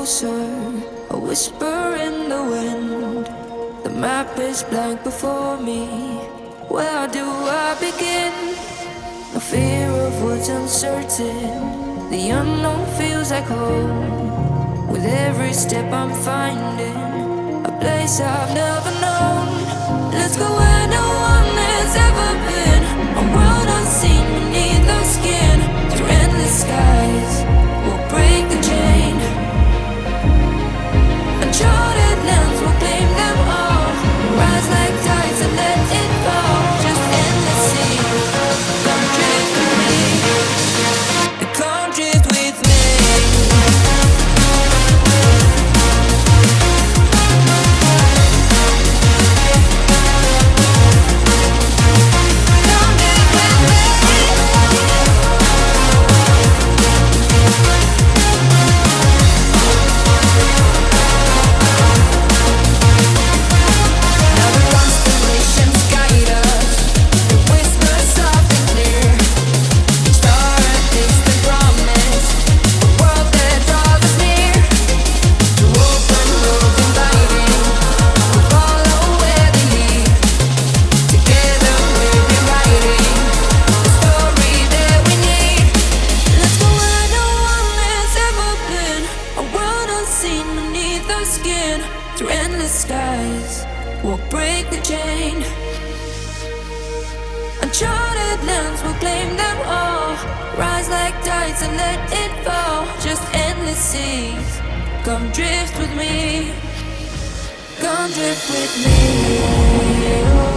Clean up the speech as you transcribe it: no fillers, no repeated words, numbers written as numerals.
closer, a whisper in the wind. The map is blank before me. Where do I begin? No fear of what's uncertain. The unknown feels like home. With every step I'm finding a place I've never known. Let's go where no one has ever been. A world unseen beneath our skin. Through endless skies, we'll break the chain. Uncharted lands will claim them all. Rise like tides and let it fall. Just endless sea. Come drift with me. Come drift with me. Through endless skies, we'll break the chain. Uncharted lands will claim them all. Rise like tides and let it fall. Just endless seas. Come drift with me. Come drift with me.